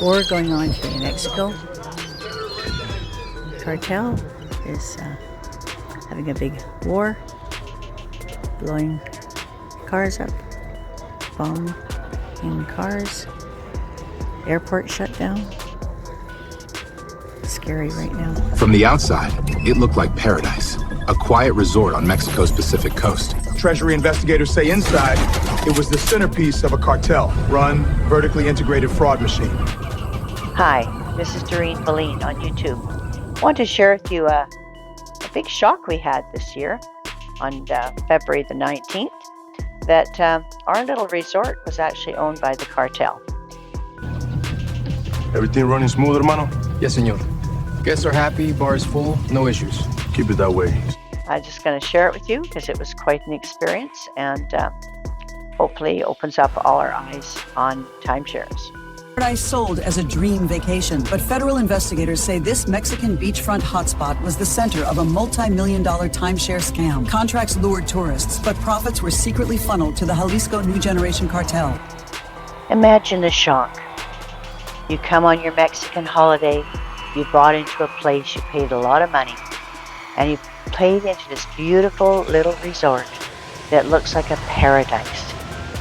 war going on here in Mexico. The cartel is having a big war, blowing cars up, bombing cars, airport shut down. Scary right now. From the outside, it looked like paradise, a quiet resort on Mexico's Pacific coast. Treasury investigators say inside, it was the centerpiece of a cartel-run, vertically integrated fraud machine. Hi, this is Doreen Velin on YouTube. I want to share with you a big shock we had this year on February the 19th, that our little resort was actually owned by the cartel. Everything running smooth, hermano? Yes, senor. Guests are happy, bar is full, no issues. Keep it that way. I'm just going to share it with you because it was quite an experience, and hopefully opens up all our eyes on timeshares. Paradise sold as a dream vacation, but federal investigators say this Mexican beachfront hotspot was the center of a multi-million-dollar timeshare scam. Contracts lured tourists, but profits were secretly funneled to the Jalisco New Generation Cartel. Imagine the shock. You come on your Mexican holiday, you brought into a place, you paid a lot of money, and you played into this beautiful little resort that looks like a paradise.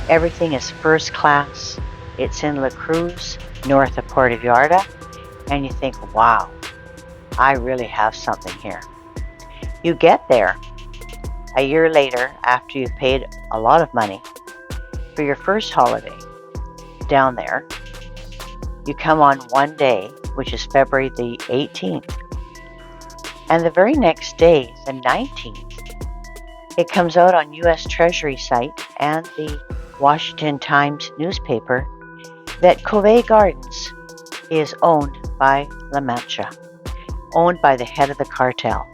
Everything is first class. It's in La Cruz, north of Puerto Vallarta, and you think, wow, I really have something here. You get there a year later after you've paid a lot of money for your first holiday down there. You come on one day, which is February the 18th, and the very next day, the 19th, it comes out on U.S. Treasury site and the Washington Times newspaper that Cove Gardens is owned by La Mancha, owned by the head of the cartel.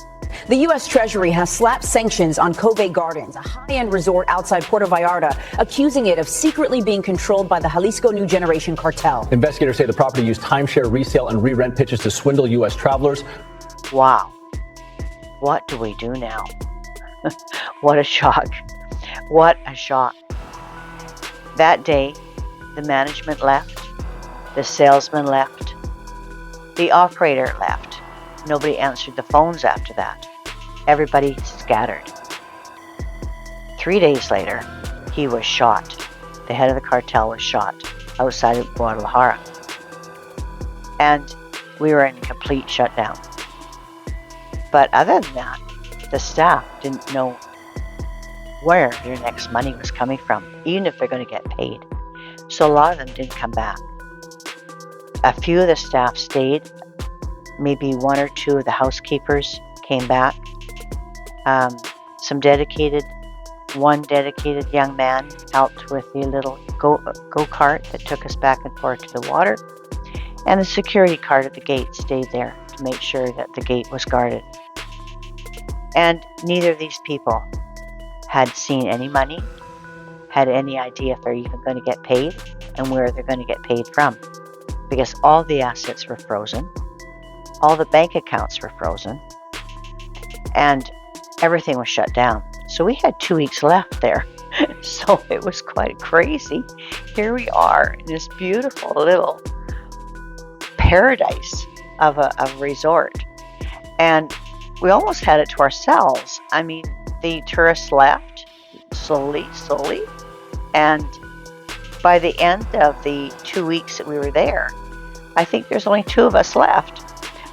The U.S. Treasury has slapped sanctions on Cove Gardens, a high-end resort outside Puerto Vallarta, accusing it of secretly being controlled by the Jalisco New Generation Cartel. Investigators say the property used timeshare, resale, and re-rent pitches to swindle U.S. travelers. Wow. What do we do now? What a shock. What a shock. That day, the management left, the salesman left, the operator left. Nobody answered the phones after that. Everybody scattered. 3 days later, he was shot. The head of the cartel was shot outside of Guadalajara. And we were in complete shutdown. But other than that, the staff didn't know where their next money was coming from, even if they're going to get paid. So a lot of them didn't come back. A few of the staff stayed. Maybe one or two of the housekeepers came back. One dedicated young man helped with the little go-kart that took us back and forth to the water. And the security guard at the gate stayed there to make sure that the gate was guarded. And neither of these people had seen any money, had any idea if they're even going to get paid and where they're going to get paid from, because all the assets were frozen, all the bank accounts were frozen, and everything was shut down. So we had 2 weeks left there. So it was quite crazy. Here we are in this beautiful little paradise of a resort, and we almost had it to ourselves. I mean, the tourists left slowly, and by the end of the 2 weeks that we were there, I think there's only two of us left.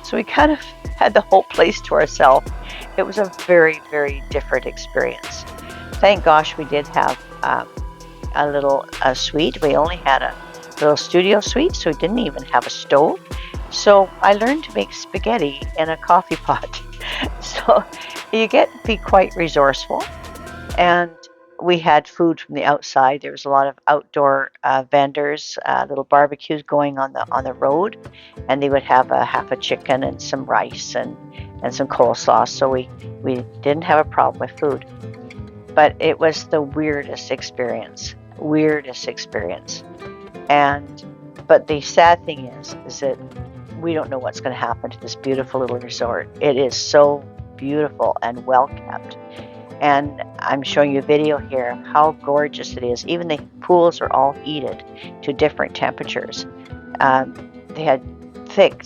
So we kind of had the whole place to ourselves. It was a very, very different experience. Thank gosh we did have a little suite. We only had a little studio suite, so we didn't even have a stove. So I learned to make spaghetti in a coffee pot. So you get to be quite resourceful. And we had food from the outside. There was a lot of outdoor vendors, little barbecues going on the road, and they would have a half a chicken and some rice and some coleslaw. So we didn't have a problem with food. But it was the weirdest experience. But the sad thing is that we don't know what's going to happen to this beautiful little resort. It is so beautiful and well kept. And I'm showing you a video here of how gorgeous it is. Even the pools are all heated to different temperatures. they had thick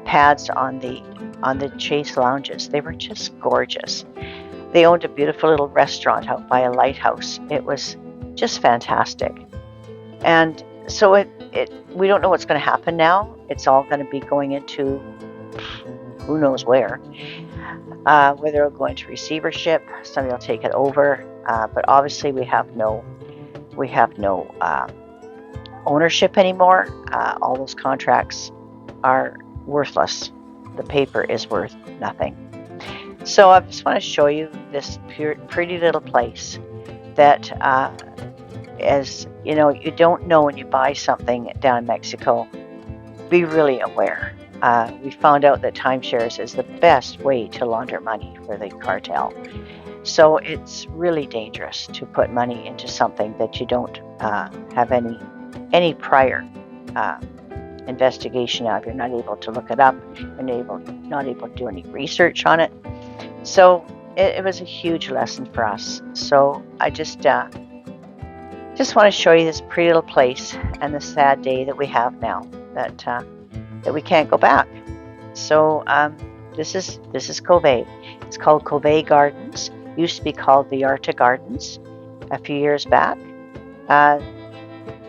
pads on the chase lounges. They were just gorgeous. They owned a beautiful little restaurant out by a lighthouse. It was just fantastic. And so we don't know what's going to happen now. It's all going to be going into who knows where. Whether it'll go into receivership, somebody will take it over. But obviously we have no ownership anymore. All those contracts are worthless. The paper is worth nothing. So I just want to show you this pretty little place that, as you know, you don't know when you buy something down in Mexico. Be really aware. We found out that timeshares is the best way to launder money for the cartel. So it's really dangerous to put money into something that you don't have any prior investigation of. You're not able to look it up. You're not able to do any research on it. So it was a huge lesson for us. So I just want to show you this pretty little place and the sad day that we have now, that we can't go back. So this is Covey. It's called Covey Gardens. Used to be called Vallarta Gardens a few years back.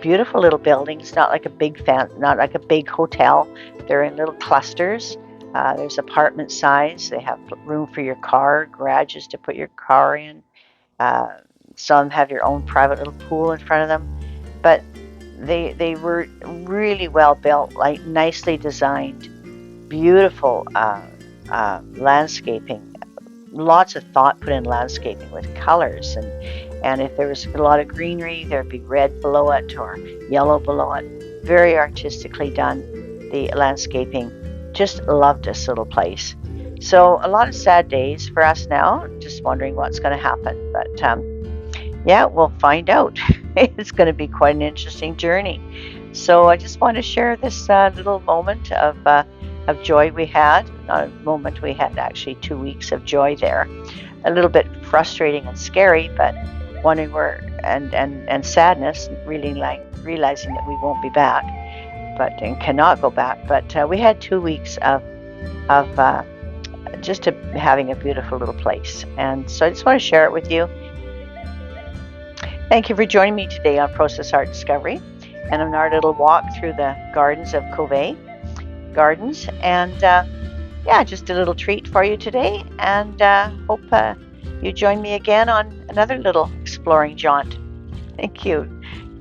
Beautiful little buildings, not like a big hotel. They're in little clusters. There's apartment size. They have room for your car, garages to put your car in. Some have your own private little pool in front of them. But they were really well built, like nicely designed, beautiful landscaping. Lots of thought put in landscaping with colors, and if there was a lot of greenery, there'd be red below it or yellow below it. Very artistically done, the landscaping. Just loved this little place. So a lot of sad days for us now, just wondering what's going to happen. But yeah, we'll find out. It's going to be quite an interesting journey. So I just want to share this little moment of joy we had. Not a moment, we had actually 2 weeks of joy there. A little bit frustrating and scary, but wondering where, and sadness, really like realizing that we won't be back, and cannot go back. But we had 2 weeks of just having a beautiful little place. And so I just want to share it with you. Thank you for joining me today on Process Art Discovery and on our little walk through the gardens of Covey Gardens. And yeah, just a little treat for you today. And hope you join me again on another little exploring jaunt. Thank you.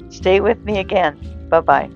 Stay with me again. Bye-bye.